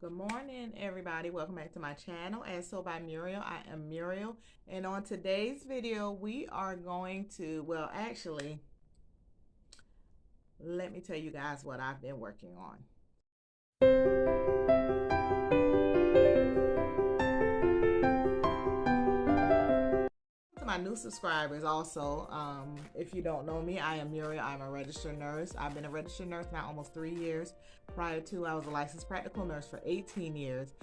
Good morning, everybody. Welcome back to my channel, As So by Muriel. I am Muriel, and on today's video, we are going to, well, actually, let me tell you guys what I've been working on. To my new subscribers also, if you don't know me, I am Muriel. I'm a registered nurse. I've been a registered nurse now almost 3 years. Prior to, I was a licensed practical nurse for 18 years.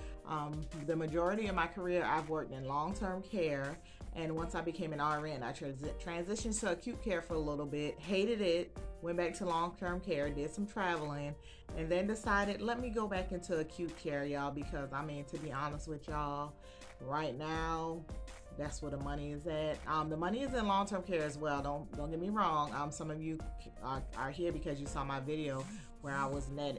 The majority of my career, I've worked in long-term care, and once I became an RN, I transitioned to acute care for a little bit, hated it, went back to long-term care, did some traveling, and then decided, let me go back into acute care, y'all, because, I mean, to be honest with y'all, right now, that's where the money is at. The money is in long-term care as well. Don't get me wrong. Some of you are here because you saw my video where I was netting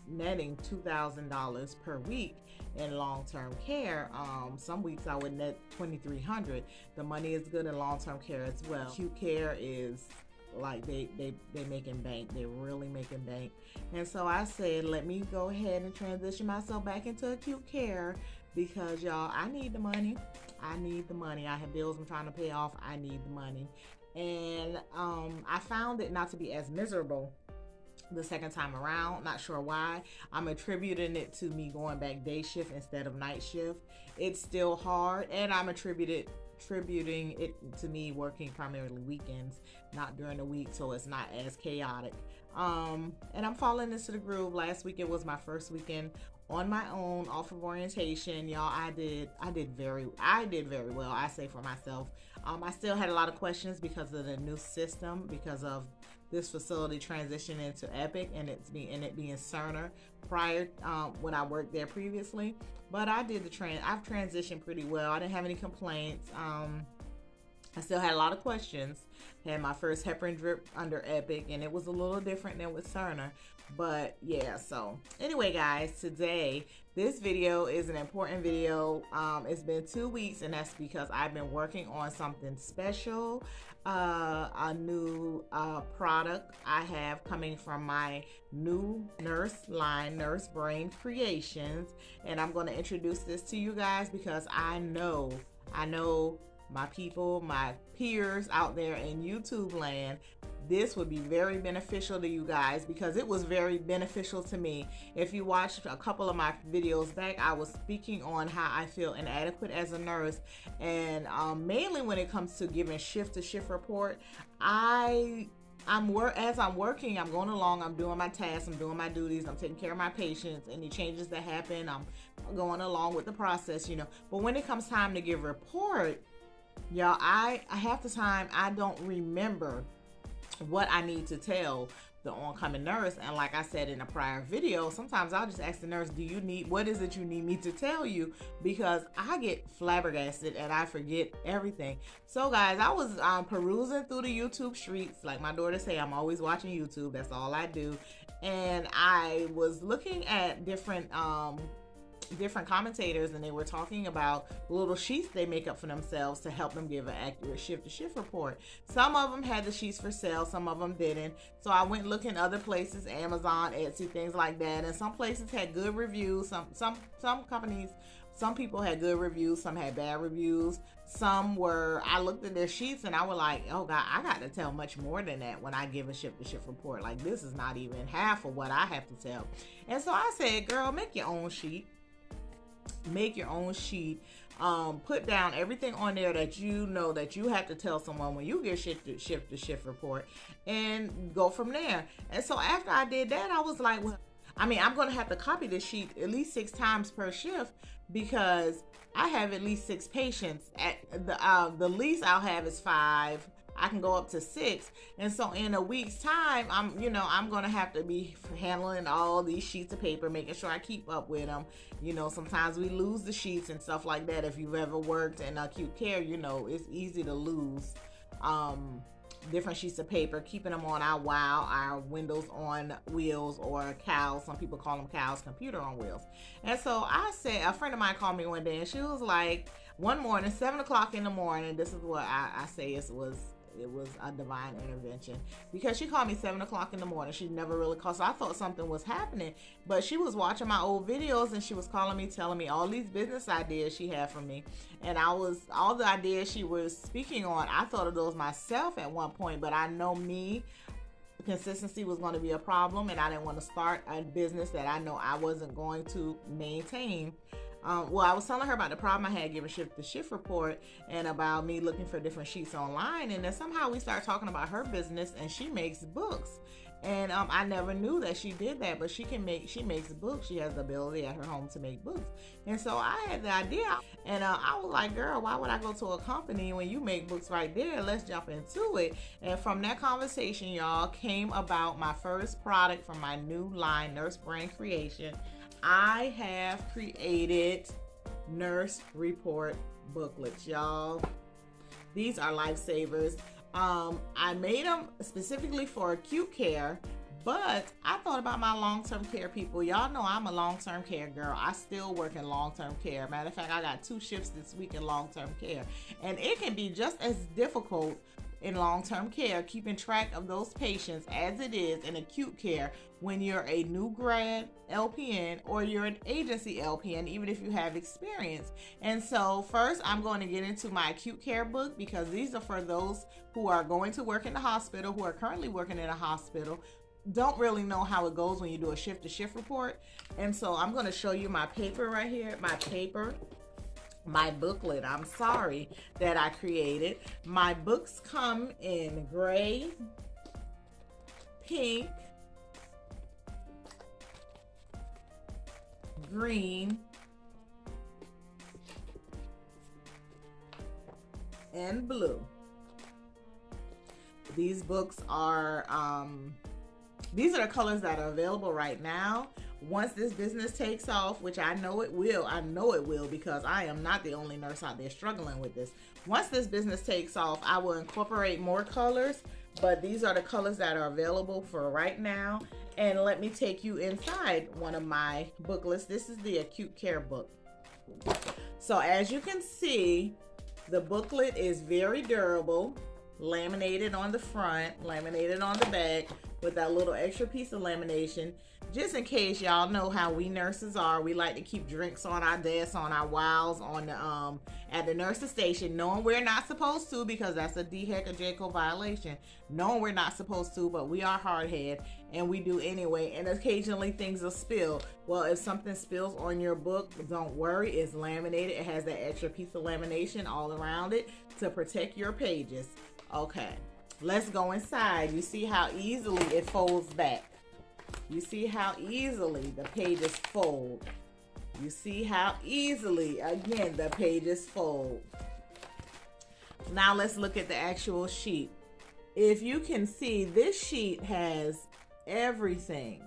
$2,000 per week in long-term care. Some weeks I would net $2,300. The money is good in long-term care as well. Acute care is like they making bank. They're really making bank. And so I said, let me go ahead and transition myself back into acute care because y'all, I need the money. I need the money. I have bills I'm trying to pay off. I need the money. And I found it not to be as miserable the second time around. Not sure why. I'm attributing it to me going back day shift instead of night shift. It's still hard, and I'm attributing it to me working primarily weekends, not during the week, so it's not as chaotic. And I'm falling into the groove. Last weekend was my first weekend on my own, off of orientation. Y'all, I did very well, I say for myself. I still had a lot of questions because of the new system, because of this facility transitioning into Epic and it being Cerner prior when I worked there previously. But I did I've transitioned pretty well. I didn't have any complaints. I still had a lot of questions. Had my first heparin drip under Epic, and it was a little different than with Cerner. But yeah, so anyway, guys, today this video is an important video. It's been 2 weeks, and that's because I've been working on something special, a new product I have coming from my new nurse line, NurseBrainCreations, and I'm going to introduce this to you guys because I know my people, my peers out there in YouTube land, this would be very beneficial to you guys because it was very beneficial to me. If you watched a couple of my videos back, I was speaking on how I feel inadequate as a nurse, and mainly when it comes to giving shift-to-shift report. As I'm working, I'm going along, I'm doing my tasks, I'm doing my duties, I'm taking care of my patients. Any changes that happen, I'm going along with the process, you know. But when it comes time to give report, y'all, I half the time I don't remember what I need to tell the oncoming nurse. And like I said in a prior video, sometimes I'll just ask the nurse, what is it you need me to tell you? Because I get flabbergasted and I forget everything. So guys, I was perusing through the YouTube streets. Like my daughter say, I'm always watching YouTube. That's all I do. And I was looking at different commentators, and they were talking about little sheets they make up for themselves to help them give an accurate shift-to-shift report. Some of them had the sheets for sale, some of them didn't. So I went looking other places, Amazon, Etsy, things like that, and some places had good reviews. Some companies, some people had good reviews, some had bad reviews. I looked at their sheets and I was like, oh God, I got to tell much more than that when I give a shift-to-shift report. Like, this is not even half of what I have to tell. And so I said, girl, make your own sheet. Make your own sheet. Put down everything on there that you know that you have to tell someone when you get shift-to-shift report, and go from there. And so after I did that, I was like, well, I mean, I'm gonna have to copy this sheet at least 6 times per shift because I have at least 6 patients. At the least I'll have is 5. I can go up to 6. And so in a week's time, I'm gonna have to be handling all these sheets of paper, making sure I keep up with them. You know, sometimes we lose the sheets and stuff like that. If you've ever worked in acute care, you know it's easy to lose different sheets of paper, keeping them on our Windows on wheels, or cows. Some people call them cows, computer on wheels. And so I said, a friend of mine called me one day, and she was like, one morning, 7 o'clock in the morning, this is what I say, it was it was a divine intervention, because she called me 7 o'clock in the morning. She never really called, so I thought something was happening, but she was watching my old videos and she was calling me, telling me all these business ideas she had for me. And all the ideas she was speaking on, I thought of those myself at one point, but I know me, consistency was going to be a problem, and I didn't want to start a business that I know I wasn't going to maintain. Well, I was telling her about the problem I had giving shift to shift report, and about me looking for different sheets online, and then somehow we started talking about her business, and she makes books. And I never knew that she did that, but she makes books. She has the ability at her home to make books. And so I had the idea, and I was like, girl, why would I go to a company when you make books right there? Let's jump into it. And from that conversation, y'all, came about my first product from my new line, NurseBrainCreations. I have created Nurse Report booklets, y'all. These are lifesavers. I made them specifically for acute care, but I thought about my long-term care people. Y'all know I'm a long-term care girl. I still work in long-term care. Matter of fact, I got 2 shifts this week in long-term care, and it can be just as difficult in long-term care keeping track of those patients as it is in acute care when you're a new grad LPN or you're an agency LPN, even if you have experience. And so first, I'm going to get into my acute care book, because these are for those who are going to work in the hospital, who are currently working in a hospital, don't really know how it goes when you do a shift to shift report. And so I'm going to show you my paper right here, my booklet, I'm sorry, that I created. My books come in gray, pink, green, and blue. These books are, these are the colors that are available right now. Once this business takes off, which I know it will, because I am not the only nurse out there struggling with this. Once this business takes off, I will incorporate more colors, but these are the colors that are available for right now. And let me take you inside one of my booklets. This is the acute care book. So as you can see, the booklet is very durable, laminated on the front, laminated on the back, with that little extra piece of lamination. Just in case y'all know how we nurses are, we like to keep drinks on our desks, on our wows, on the at the nurse's station, knowing we're not supposed to, because that's a DHEC or JCO violation. Knowing we're not supposed to, but we are hardhead and we do anyway, and occasionally things will spill. Well, if something spills on your book, don't worry, it's laminated. It has that extra piece of lamination all around it to protect your pages. Okay, let's go inside. You see how easily it folds back. You see how easily the pages fold. You see how easily, again, the pages fold. Now let's look at the actual sheet. If you can see, this sheet has everything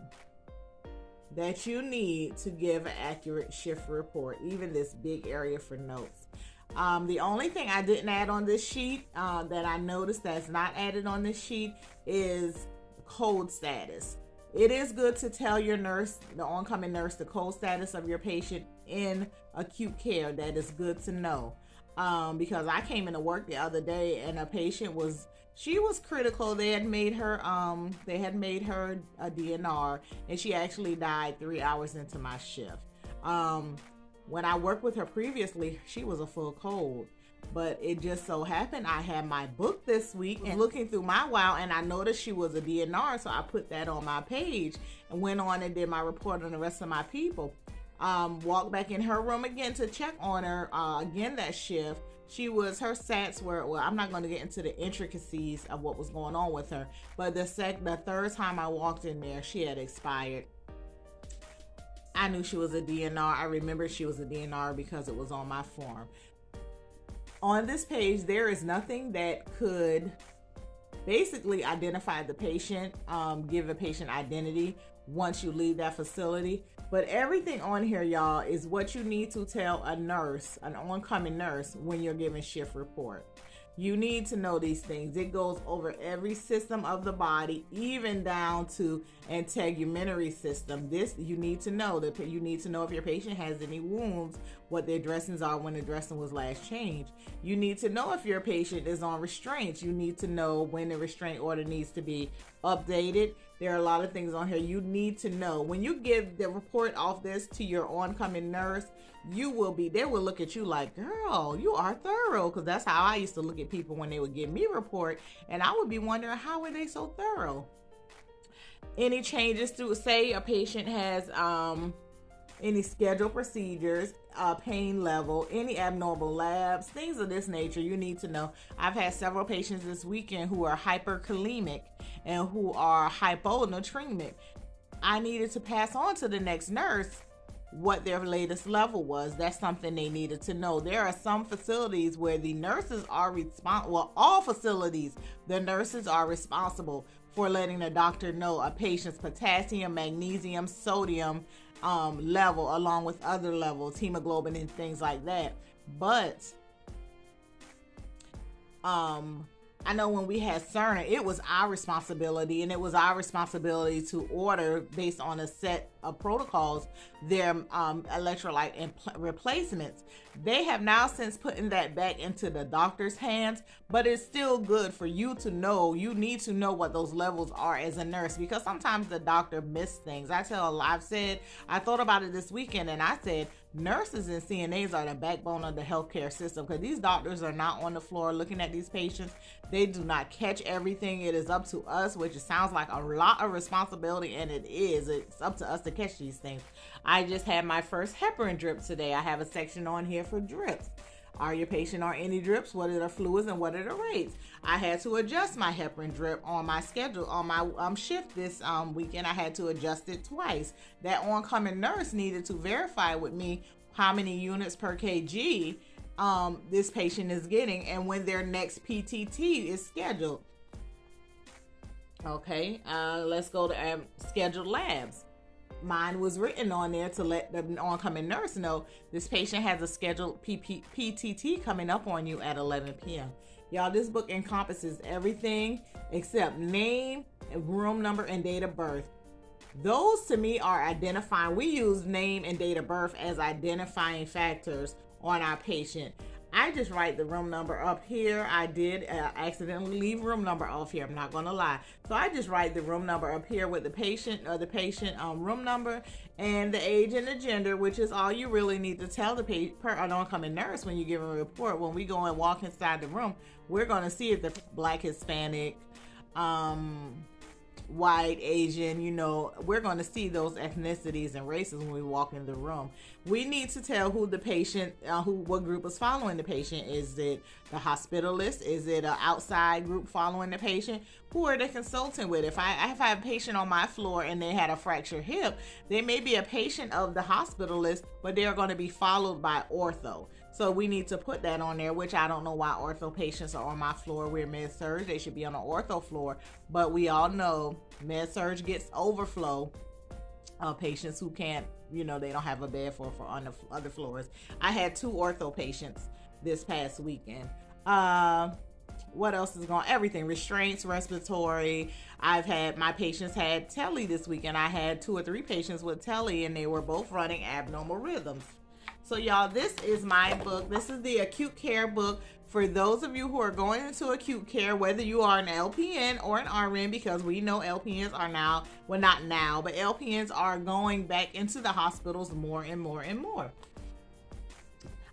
that you need to give an accurate shift report, even this big area for notes. The only thing I didn't add on this sheet that I noticed that's not added on this sheet is code status. It is good to tell your nurse, the oncoming nurse, the code status of your patient in acute care. That is good to know. Because I came into work the other day and a patient was critical. They had made her a DNR, and she actually died 3 hours into my shift. When I worked with her previously, she was a full cold. But it just so happened I had my book this week and looking through my WOW, and I noticed she was a DNR, so I put that on my page and went on and did my report on the rest of my people. Walked back in her room again to check on her again that shift. Her sats were, well, I'm not going to get into the intricacies of what was going on with her, but the third time I walked in there, she had expired. I knew she was a DNR. I remembered she was a DNR because it was on my form. On this page, there is nothing that could basically identify the patient, give a patient identity once you leave that facility. But everything on here, y'all, is what you need to tell a nurse, an oncoming nurse, when you're giving shift report. You need to know these things. It goes over every system of the body, even down to integumentary system. This you need to know. That you need to know if your patient has any wounds, what their dressings are when the dressing was last changed. You need to know if your patient is on restraints. You need to know when the restraint order needs to be updated. There are a lot of things on here you need to know. When you give the report off this to your oncoming nurse, they will look at you like, girl, you are thorough. Because that's how I used to look at people when they would give me a report, and I would be wondering, how are they so thorough? Any changes to, say a patient has any scheduled procedures, pain level, any abnormal labs, things of this nature, you need to know. I've had several patients this weekend who are hyperkalemic and who are hyponatremic. I needed to pass on to the next nurse what their latest level was. That's something they needed to know. There are some facilities where the nurses are responsible, well, all facilities, the nurses are responsible for letting the doctor know a patient's potassium, magnesium, sodium level, along with other levels, hemoglobin and things like that. But I know when we had Cerner, it was our responsibility, and it was our responsibility to order, based on a set of protocols, their electrolyte replacements. They have now since putting that back into the doctor's hands, but it's still good for you to know. You need to know what those levels are as a nurse, because sometimes the doctor missed things. I thought about it this weekend, and I said, nurses and CNAs are the backbone of the healthcare system, because these doctors are not on the floor looking at these patients. They do not catch everything. It is up to us, which sounds like a lot of responsibility, and it is. It's up to us to catch these things. I just had my first heparin drip today. I have a section on here for drips. Are your patient on any drips? What are the fluids and what are the rates? I had to adjust my heparin drip on my schedule, on my shift this weekend. I had to adjust it twice. That oncoming nurse needed to verify with me how many units per kg this patient is getting and when their next PTT is scheduled. Okay, let's go to scheduled labs. Mine was written on there to let the oncoming nurse know this patient has a scheduled PTT coming up on you at 11 p.m. Y'all, this book encompasses everything except name, room number, and date of birth. Those to me are identifying. We use name and date of birth as identifying factors on our patient. I just write the room number up here. I did accidentally leave room number off here. I'm not going to lie. So I just write the room number up here with the patient or the patient room number and the age and the gender, which is all you really need to tell the oncoming nurse when you give them a report. When we go and walk inside the room, we're going to see if the Black, Hispanic, white, Asian, we're going to see those ethnicities and races when we walk in the room. We need to tell who the patient, what group is following the patient. Is it the hospitalist? Is it an outside group following the patient? Who are they consulting with? If I have a patient on my floor and they had a fractured hip, they may be a patient of the hospitalist, but they are going to be followed by ortho. So we need to put that on there, which I don't know why ortho patients are on my floor. We're med-surg. They should be on the ortho floor. But we all know med-surg gets overflow of patients who can't, they don't have a bed for on the other floors. I had 2 ortho patients this past weekend. What else is going? Everything. Restraints, respiratory. My patients had tele this weekend. I had 2 or 3 patients with tele, and they were both running abnormal rhythms. So y'all, this is my book. This is the acute care book for those of you who are going into acute care, whether you are an LPN or an RN, because we know LPNs are now, well, not now, but LPNs are going back into the hospitals more and more and more.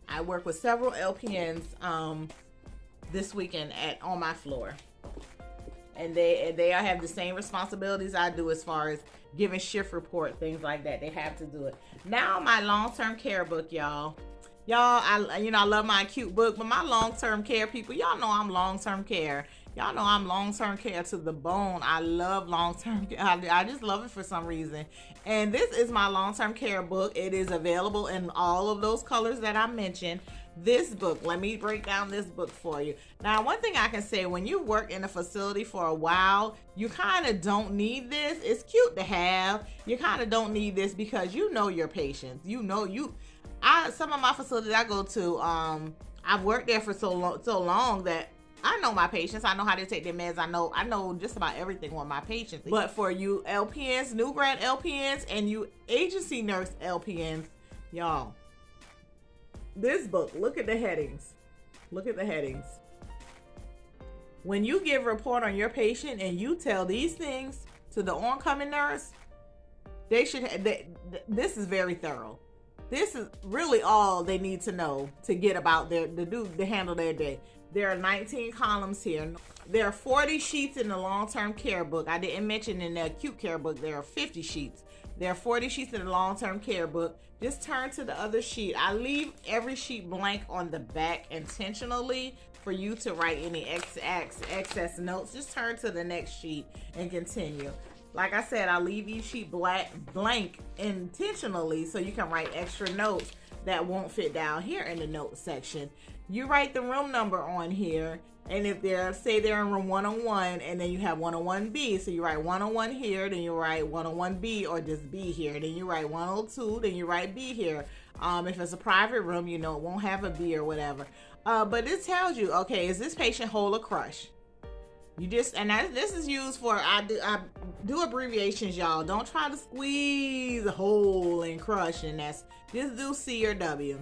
I work with several LPNs this weekend on my floor. And they have the same responsibilities I do as far as giving shift report, things like that. They have to do it. Now my long-term care book, y'all. I love my acute book, but my long-term care people, y'all know I'm long-term care. Y'all know I'm long-term care to the bone. I love long-term care. I just love it for some reason. And this is my long-term care book. It is available in all of those colors that I mentioned. This book, let me break down this book for you. Now, one thing I can say, when you work in a facility for a while, you kind of don't need this. It's cute to have. You kind of don't need this because you know your patients. Some of my facilities I go to, I've worked there for so long that I know my patients. I know how they take their meds. I know just about everything on my patients. But for you LPNs, new grad LPNs, and you agency nurse LPNs, y'all, this book, look at the headings. Look at the headings. When you give a report on your patient and you tell these things to the oncoming nurse, this is very thorough. This is really all they need to know to get about to handle their day. There are 19 columns here. There are 40 sheets in the long-term care book. I didn't mention in the acute care book, there are 50 sheets. There are 40 sheets in the long-term care book. Just turn to the other sheet. I leave every sheet blank on the back intentionally for you to write any excess notes. Just turn to the next sheet and continue. Like I said, I leave each sheet blank intentionally so you can write extra notes that won't fit down here in the notes section. You write the room number on here, and if say they're in room 101, and then you have 101B, so you write 101 here, then you write 101B or just B here, then you write 102, then you write B here. If it's a private room, it won't have a B or whatever. But it tells you, okay, is this patient whole or crush? This is used for, I do abbreviations, y'all. Don't try to squeeze whole and crush, and just do C or W.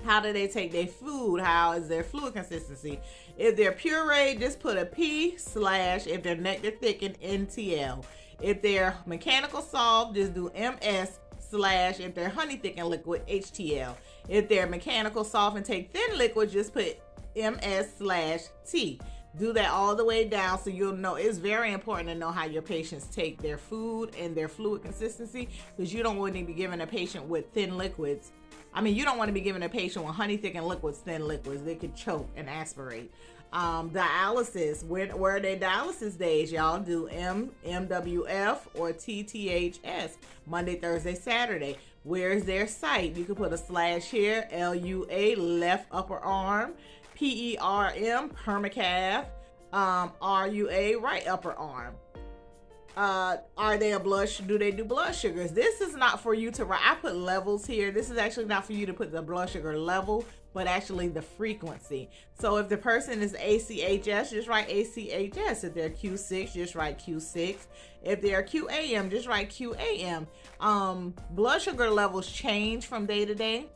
How do they take their food? How is their fluid consistency? If they're pureed, just put a P/ if they're nectar thickened, NTL. If they're mechanical solved, just do MS/ if they're honey thickened liquid, HTL. If they're mechanical soft and take thin liquid, just put MS/T. Do that all the way down so you'll know. It's very important to know how your patients take their food and their fluid consistency, because you don't want to be giving a patient with thin liquids. You don't want to be giving a patient with honey thickened liquids, thin liquids. They could choke and aspirate. Dialysis, where are their dialysis days? Y'all do MWF or TTHS, Monday, Thursday, Saturday. Where's their site? You can put a / here, LUA, left upper arm, PERM, permacaf, RUA, right upper arm. Are they do they do blood sugars? This is not for you to write. I put levels here. This is actually not for you to put the blood sugar level, but actually the frequency. So if the person is ACHS, just write ACHS. If they're Q6, just write Q6. If they're QAM, just write QAM. Blood sugar levels change from day to day.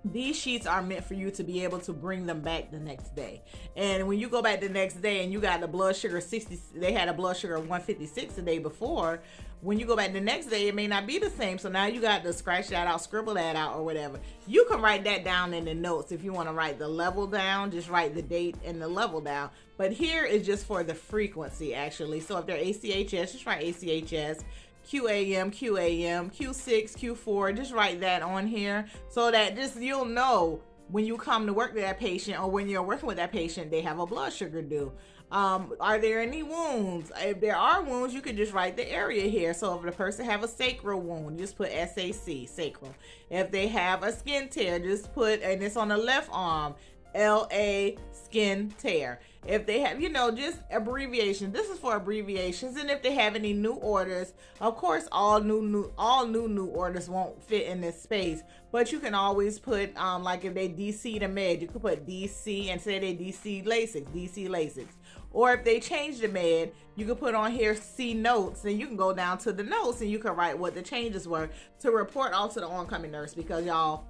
These sheets are meant for you to be able to bring them back the next day. And when you go back the next day and you got the blood sugar 60, they had a blood sugar of 156 the day before. When you go back the next day, it may not be the same. So now you got to scratch that out, scribble that out or whatever. You can write that down in the notes. If you want to write the level down, just write the date and the level down. But here is just for the frequency actually. So if they're ACHS, just write ACHS. QAM, Q6, Q4, just write that on here so that you'll know when you come to work with that patient or when you're working with that patient, they have a blood sugar due. Are there any wounds? If there are wounds, you can just write the area here. So if the person have a sacral wound, just put SAC, sacral. If they have a skin tear, just put, and it's on the left arm, LA, skin tear. If they have, just abbreviations. This is for abbreviations. And if they have any new orders, of course, all new orders won't fit in this space. But you can always put, like if they DC the med, you could put DC and say they DC Lasix. Or if they change the med, you can put on here C notes, and you can go down to the notes and you can write what the changes were to report all to the oncoming nurse, because y'all,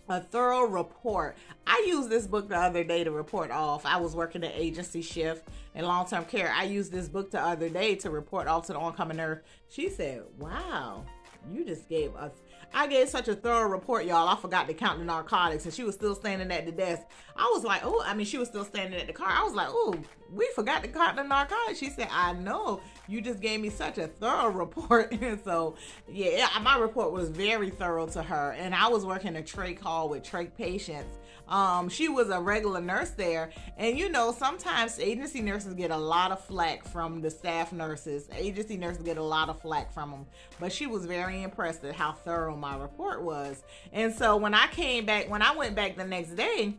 a thorough report. I used this book the other day to report off. I was working an agency shift in long-term care. I used this book the other day to report off to the oncoming nurse. She said, wow, you just gave us, I gave such a thorough report, y'all. I forgot to count the narcotics, and she was still standing at the desk. I was like, she was still standing at the car. I was like, we forgot to count the narcotics. She said, I know, you just gave me such a thorough report. And so, yeah, my report was very thorough to her. And I was working a trach hall with trach patients. She was a regular nurse there. And sometimes agency nurses get a lot of flack from the staff nurses. Agency nurses get a lot of flack from them. But she was very impressed at how thorough my report was. And so when I went back the next day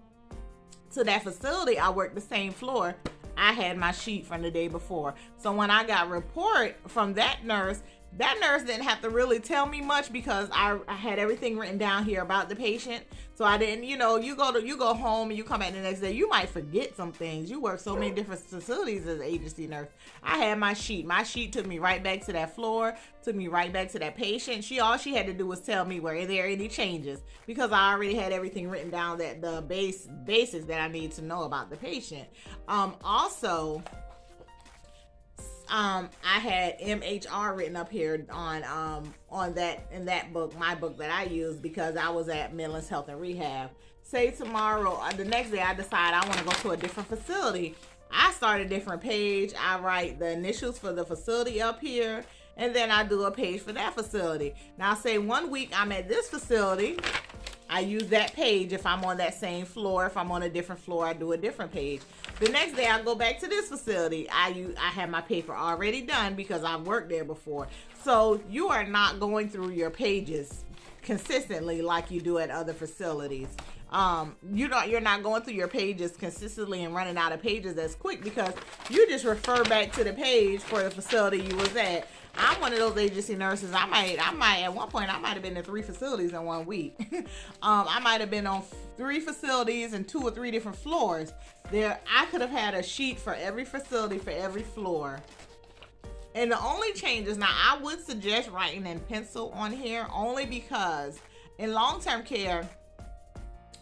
to that facility, I worked the same floor. I had my sheet from the day before. So when I got report from that nurse, that nurse didn't have to really tell me much because I had everything written down here about the patient. So I didn't, you know, you go home and you come back the next day, you might forget some things. You work so many different facilities as an agency nurse. I had my sheet. My sheet took me right back to that floor, took me right back to that patient. All she had to do was tell me were there any changes, because I already had everything written down, that the basics that I need to know about the patient. Also, I had MHR written up here on that, in that book, my book that I used, because I was at Midlands Health and Rehab. Say tomorrow, the next day, I decide I want to go to a different facility. I start a different page. I write the initials for the facility up here, and then I do a page for that facility. Now, say 1 week I'm at this facility, I use that page. If I'm on that same floor, if I'm on a different floor, I do a different page. The next day I go back to this facility. I have my paper already done because I've worked there before. So you are not going through your pages consistently like you do at other facilities. You're not going through your pages consistently and running out of pages as quick, because you just refer back to the page for the facility you was at. I'm one of those agency nurses. I might at one point I might have been in 3 facilities in 1 week. I might have been on 3 facilities and 2 or 3 different floors. I could have had a sheet for every facility, for every floor. And the only changes, now I would suggest writing in pencil on here, only because in long-term care,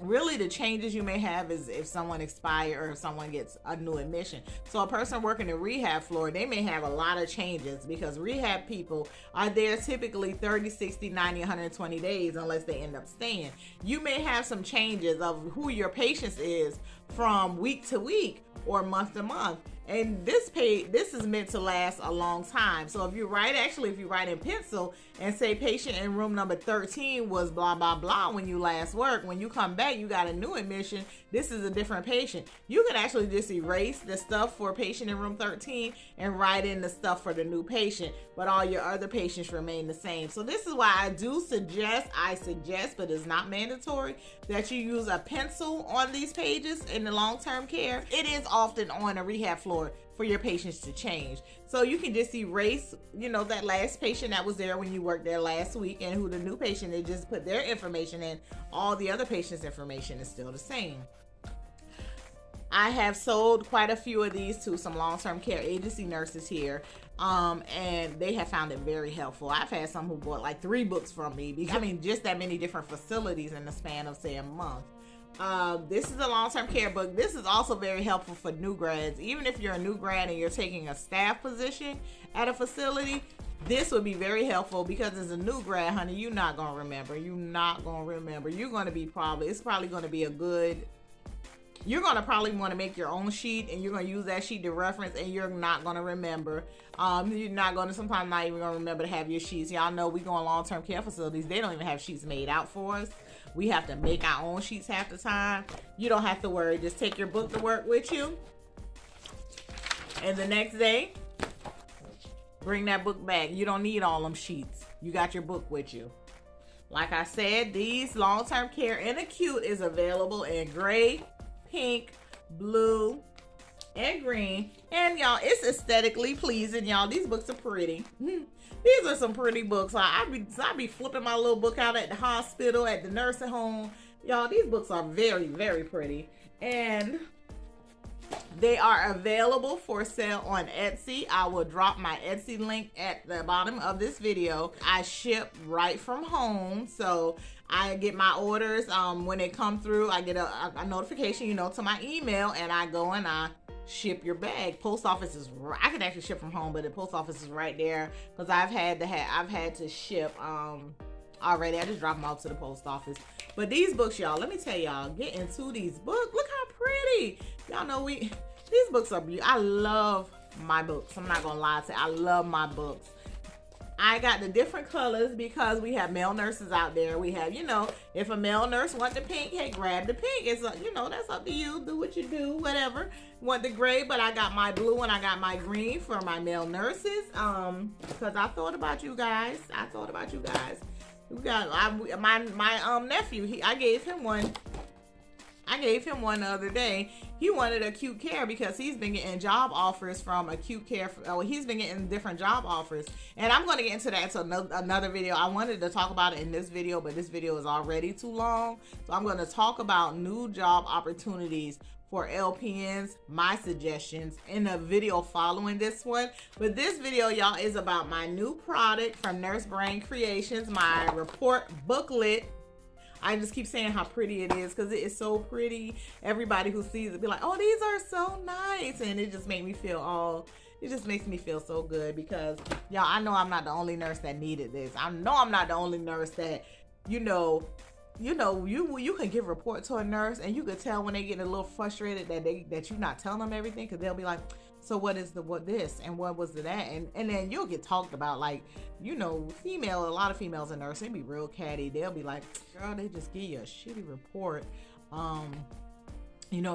really the changes you may have is if someone expires or if someone gets a new admission. So a person working the rehab floor, they may have a lot of changes, because rehab people are there typically 30, 60, 90, 120 days unless they end up staying. You may have some changes of who your patients is from week to week or month to month. And this is meant to last a long time. So if you write in pencil and say patient in room number 13 was blah, blah, blah when you last worked, when you come back, you got a new admission, this is a different patient. You can actually just erase the stuff for patient in room 13 and write in the stuff for the new patient, but all your other patients remain the same. So this is why I suggest, but it's not mandatory, that you use a pencil on these pages in the long-term care. It is often on a rehab floor for your patients to change. So you can just erase, that last patient that was there when you worked there last week, and who the new patient, they just put their information in. All the other patients' information is still the same. I have sold quite a few of these to some long-term care agency nurses here, and they have found it very helpful. I've had some who bought like 3 books from me, because just that many different facilities in the span of, say, a month. This is a long-term care book. This is also very helpful for new grads. Even if you're a new grad and you're taking a staff position at a facility, this would be very helpful, because as a new grad, honey, you're not going to remember. You're going to be it's probably going to be you're going to probably want to make your own sheet, and you're going to use that sheet to reference, and you're not going to remember. Sometimes not even going to remember to have your sheets. Y'all know we go in long-term care facilities. They don't even have sheets made out for us. We have to make our own sheets half the time. You don't have to worry. Just take your book to work with you. And the next day, bring that book back. You don't need all them sheets. You got your book with you. Like I said, these long-term care and acute is available in gray, pink, blue, and green. And y'all, it's aesthetically pleasing. Y'all, these books are pretty. These are some pretty books. I be flipping my little book out at the hospital, at the nursing home. Y'all, these books are very, very pretty. And they are available for sale on Etsy. I will drop my Etsy link at the bottom of this video. I ship right from home, so I get my orders. When they come through, I get a notification, to my email, and I go and I ship your bag. Post office is I can actually ship from home, but the post office is right there, because I've had to ship already. I just drop them off to the post office. But these books, y'all, let me tell y'all, get into these books. Look how pretty. Y'all know these books are beautiful. I love my books. I'm not gonna lie to you. I love my books. I got the different colors because we have male nurses out there. We have, if a male nurse want the pink, hey, grab the pink. It's, that's up to you. Do what you do, whatever. Want the gray, but I got my blue and I got my green for my male nurses. Because I thought about you guys. We got my nephew. I gave him one. I gave him one the other day. He wanted acute care because he's been getting job offers from acute care. He's been getting different job offers. And I'm going to get into that to another video. I wanted to talk about it in this video, but this video is already too long. So I'm going to talk about new job opportunities for LPNs, my suggestions, in a video following this one. But this video, y'all, is about my new product from NurseBrainCreations, my report booklet. I just keep saying how pretty it is because it is so pretty. Everybody who sees it be like, oh, these are so nice. And it just makes me feel it just makes me feel so good because, y'all, I know I'm not the only nurse that needed this. I know I'm not the only nurse that, you can give a report to a nurse and you could tell when they get a little frustrated that you're not telling them everything, because they'll be like, so what is what this and what was it that, and then you'll get talked about, like, a lot of females in nursing be real catty. They'll be like, girl, they just give you a shitty report.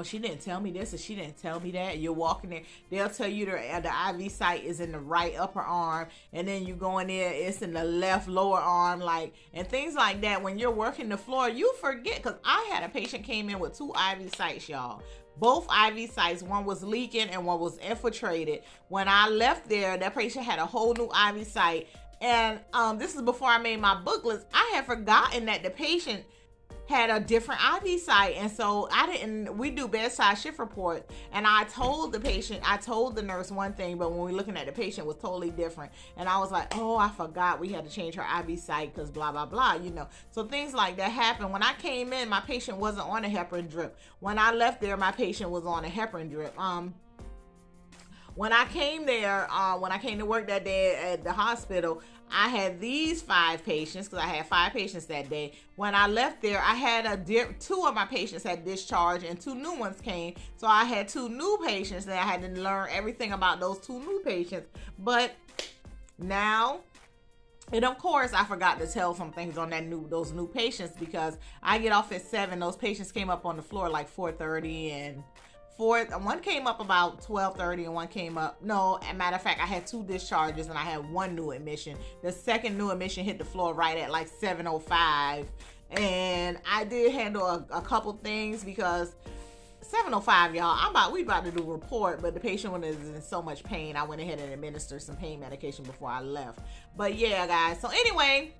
She didn't tell me this and she didn't tell me that. You're walking there, they'll tell you the IV site is in the right upper arm, and then you go in there, it's in the left lower arm, and things like that. When you're working the floor, you forget, because I had a patient came in with 2 IV sites, y'all. Both IV sites, one was leaking and one was infiltrated. When I left there, that patient had a whole new IV site. And this is before I made my booklets. I had forgotten that the patient had a different IV site, and so we do bedside shift report, and I told the nurse one thing, but when we're looking at the patient, it was totally different. And I was like, oh, I forgot we had to change her IV site because blah blah blah, so things like that happen. When I came in, my patient wasn't on a heparin drip. When I left there, my patient was on a heparin drip. When I came there, when I came to work that day at the hospital, I had these 5 patients, because I had 5 patients that day. When I left there, I had 2 of my patients had discharged and 2 new ones came. So I had 2 new patients that I had to learn everything about those 2 new patients. But now, and of course, I forgot to tell some things on those new patients, because I get off at 7. Those patients came up on the floor like 4:30, and one came up about 12:30 and one came up, no, as a matter of fact, I had 2 discharges and I had 1 new admission. The second new admission hit the floor right at like 7:05, and I did handle a couple things, because 7:05, y'all, we about to do a report, but the patient was in so much pain, I went ahead and administered some pain medication before I left. But yeah, guys, so anyway,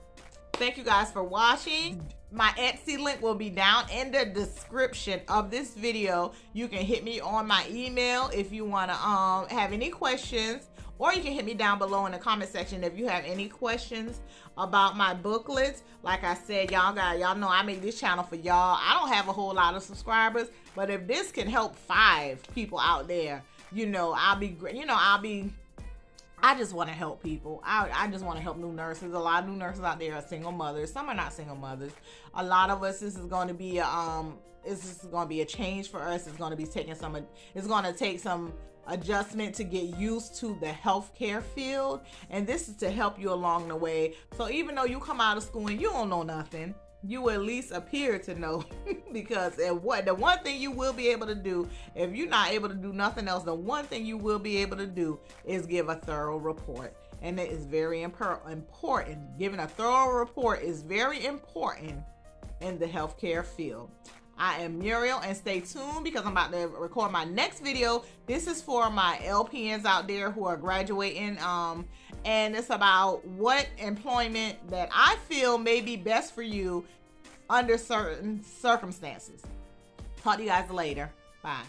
thank you guys for watching. My Etsy link will be down in the description of this video. You can hit me on my email if you want to have any questions, or you can hit me down below in the comment section if you have any questions about my booklets. Like I said, y'all know I make this channel for y'all. I don't have a whole lot of subscribers, but if this can help 5 people out there, I'll be great. I just want to help people. I just want to help new nurses. A lot of new nurses out there are single mothers. Some are not single mothers. A lot of us, this is going to be a change for us. It's going to be it's going to take some adjustment to get used to the healthcare field, and this is to help you along the way. So even though you come out of school and you don't know nothing, you at least appear to know, because the one thing you will be able to do, if you're not able to do nothing else, the one thing you will be able to do is give a thorough report. And it is very important. Giving a thorough report is very important in the healthcare field. I am Muriel, and stay tuned, because I'm about to record my next video. This is for my LPNs out there who are graduating, and it's about what employment that I feel may be best for you under certain circumstances. Talk to you guys later. Bye.